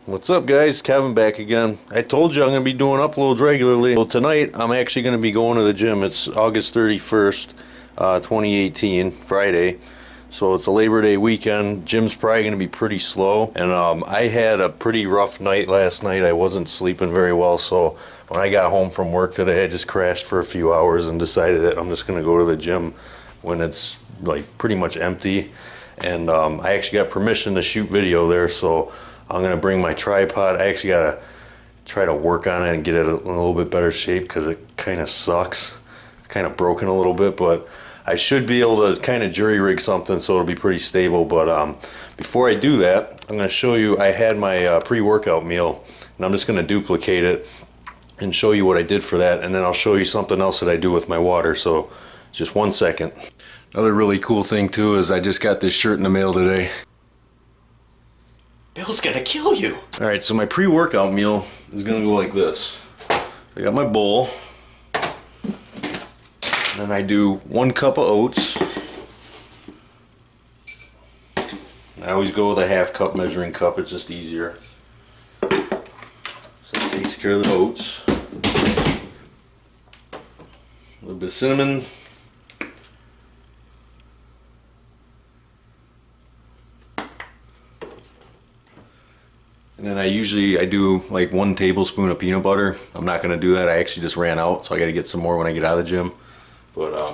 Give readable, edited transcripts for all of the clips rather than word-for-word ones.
What's up guys, Kevin back again. I told you I'm going to be doing uploads regularly. So tonight I'm actually going to be going to the gym. It's August 31st, 2018, Friday. So it's a Labor Day weekend. Gym's probably going to be pretty slow. And I had a pretty rough night last night. I wasn't sleeping very well. So when I got home from work today, I just crashed for a few hours and decided that I'm just going to go to the gym when it's like pretty much empty. And I actually got permission to shoot video there. So I'm going to bring my tripod. I actually got to try to work on it and get it in a little bit better shape because it kind of sucks. It's kind of broken a little bit, but I should be able to kind of jury rig something so it'll be pretty stable. But before I do that, I'm going to show you, I had my pre-workout meal, and I'm just going to duplicate it and show you what I did for that, and then I'll show you something else that I do with my water. So just 1 second. Another really cool thing too is I just got this shirt in the mail today. Bill's gonna kill you. All right, so my pre-workout meal is gonna go like this. I got my bowl, and then I do 1 cup of oats. I always go with a 1/2 cup measuring cup, it's just easier. So it takes care of the oats. A little bit of cinnamon. And then I do like 1 tablespoon of peanut butter. I'm not gonna do that. I actually just ran out, so I gotta get some more when I get out of the gym. But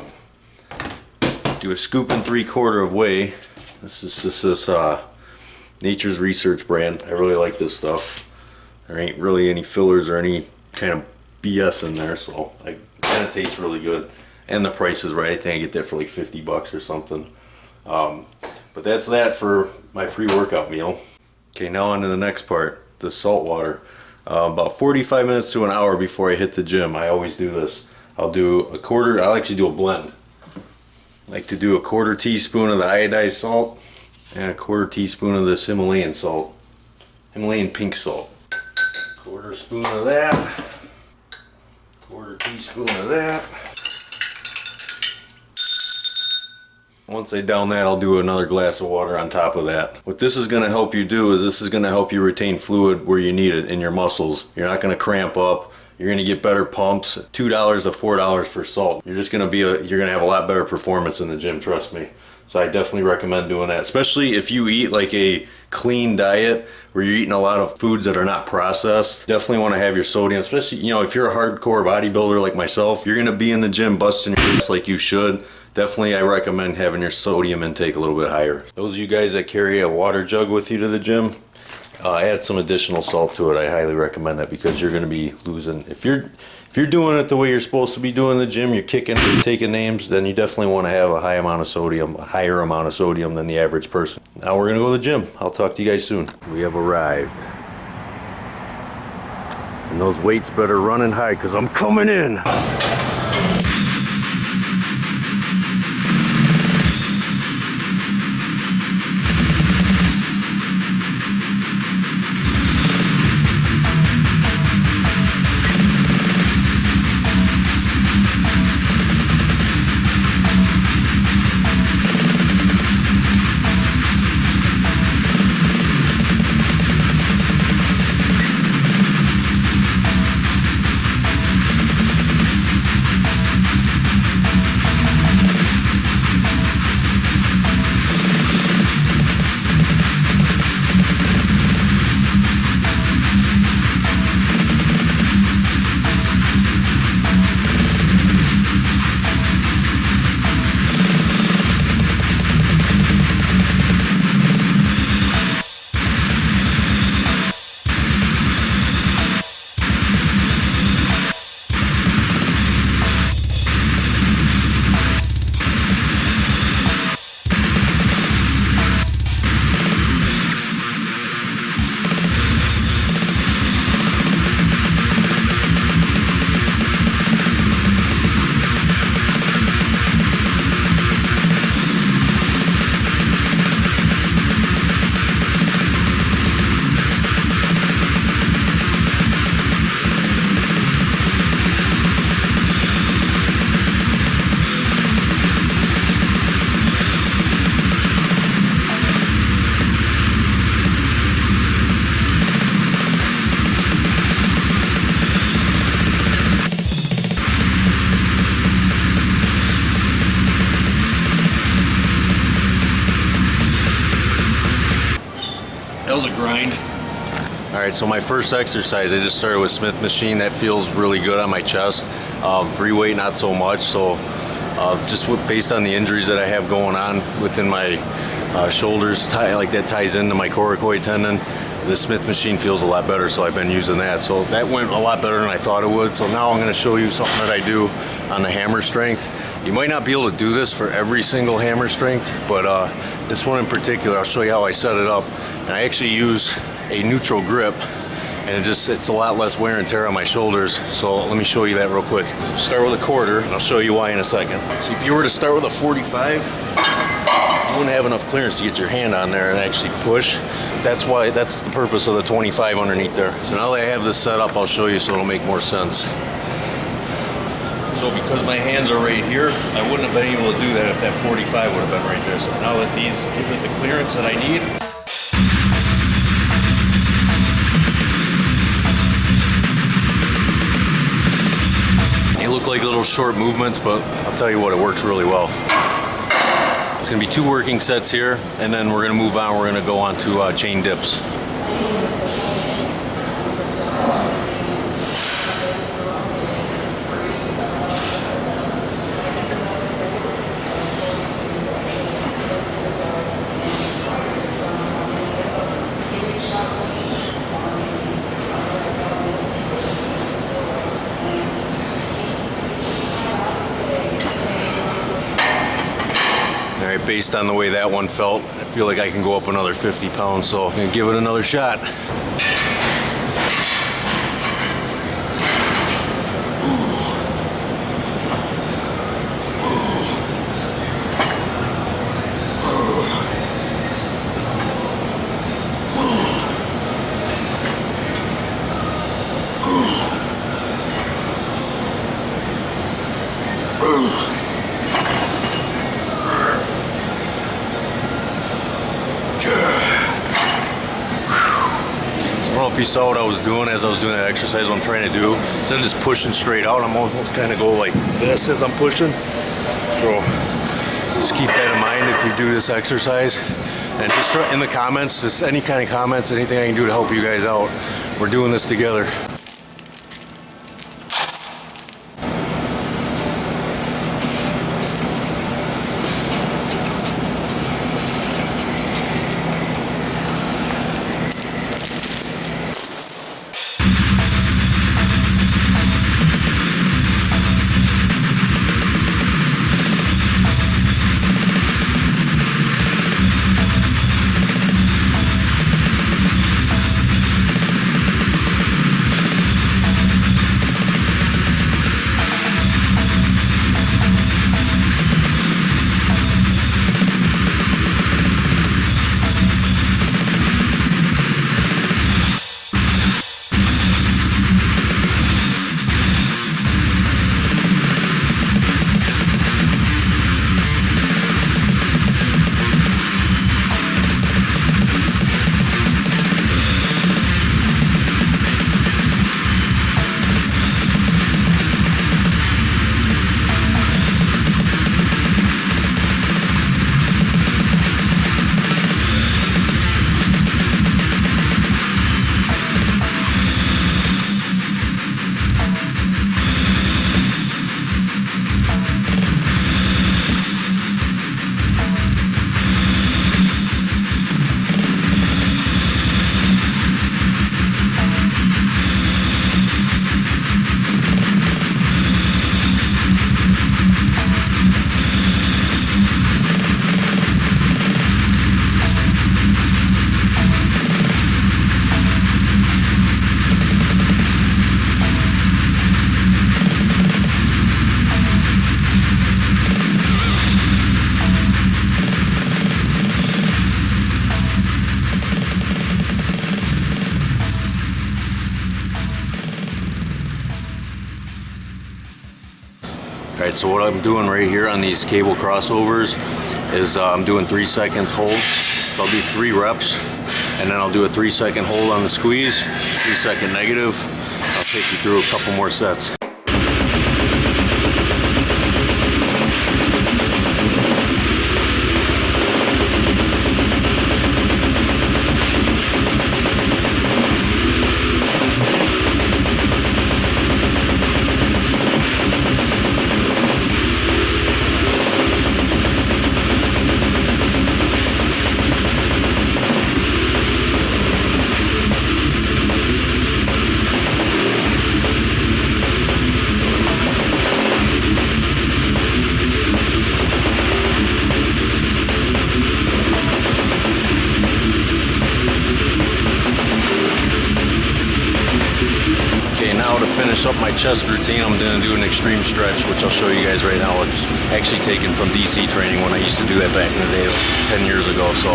do a scoop and 3/4 of whey. This is Nature's Research brand. I really like this stuff. There ain't really any fillers or any kind of BS in there, so it kind of tastes really good. And the price is right. I think I get that for like 50 bucks or something. But that's that for my pre-workout meal. Okay, now on to the next part, the salt water. About 45 minutes to an hour before I hit the gym, I always do this. I'll actually do a blend. I like to do a 1/4 teaspoon of the iodized salt and a 1/4 teaspoon of this Himalayan salt. Himalayan pink salt. 1/4 spoon of that. 1/4 teaspoon of that. Once I down that, I'll do another glass of water on top of that. What this is going to help you do is this is going to help you retain fluid where you need it in your muscles. You're not going to cramp up. You're going to get better pumps. $2 to $4 for salt. You're just going to you're going to have a lot better performance in the gym, trust me. So I definitely recommend doing that, especially if you eat like a clean diet where you're eating a lot of foods that are not processed. Definitely want to have your sodium, especially, you know, if you're a hardcore bodybuilder like myself, you're going to be in the gym busting your ass like you should. Definitely I recommend having your sodium intake a little bit higher. Those of you guys that carry a water jug with you to the gym, add some additional salt to it. I highly recommend that because you're going to be losing. If you're doing it the way you're supposed to be doing in the gym, you're kicking, you're taking names, then you definitely want to have a higher amount of sodium than the average person. Now we're going to go to the gym. I'll talk to you guys soon. We have arrived. And those weights better run and high because I'm coming in. That was a grind. All right, so my first exercise, I just started with Smith machine. That feels really good on my chest. Free weight, not so much. So just based on the injuries that I have going on within my shoulders, like that ties into my coracoid tendon, the Smith machine feels a lot better, so I've been using that. So that went a lot better than I thought it would. So now I'm gonna show you something that I do on the hammer strength. You might not be able to do this for every single hammer strength, but this one in particular, I'll show you how I set it up. And I actually use a neutral grip, and it's a lot less wear and tear on my shoulders. So let me show you that real quick. Start with a quarter, and I'll show you why in a second. See, if you were to start with a 45, you wouldn't have enough clearance to get your hand on there and actually push. That's the purpose of the 25 underneath there. So now that I have this set up, I'll show you so it'll make more sense. So because my hands are right here, I wouldn't have been able to do that if that 45 would have been right there. So now that these give it the clearance that I need. They look like little short movements, but I'll tell you what, it works really well. It's gonna be 2 working sets here, and then we're gonna move on. We're gonna go on to chain dips. Based on the way that one felt, I feel like I can go up another 50 pounds, so I'm gonna give it another shot. I don't know if you saw what I was doing as I was doing that exercise. What I'm trying to do, instead of just pushing straight out, I'm almost kind of go like this as I'm pushing. So just keep that in mind if you do this exercise. And just in the comments, just any kind of comments, anything I can do to help you guys out. We're doing this together. Alright, so what I'm doing right here on these cable crossovers is I'm doing 3 seconds hold. So I'll do 3 reps, and then I'll do a 3-second hold on the squeeze, 3-second negative. I'll take you through a couple more sets. finish up my chest routine, I'm going to do an extreme stretch, which I'll show you guys right now. It's actually taken from DC training when I used to do that back in the day, 10 years ago. So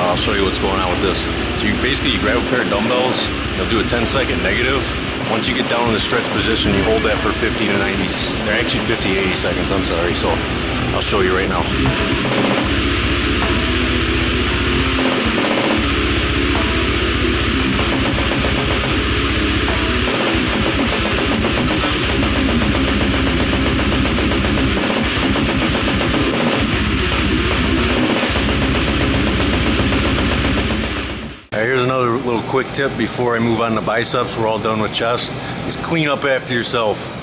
I'll show you what's going on with this. So you grab a pair of dumbbells, you'll do a 10-second negative. Once you get down in the stretch position, you hold that for 50 to 90, or actually 50, 80 seconds, I'm sorry. So I'll show you right now. Here's another little quick tip before I move on to biceps. We're all done with chest. Is clean up after yourself.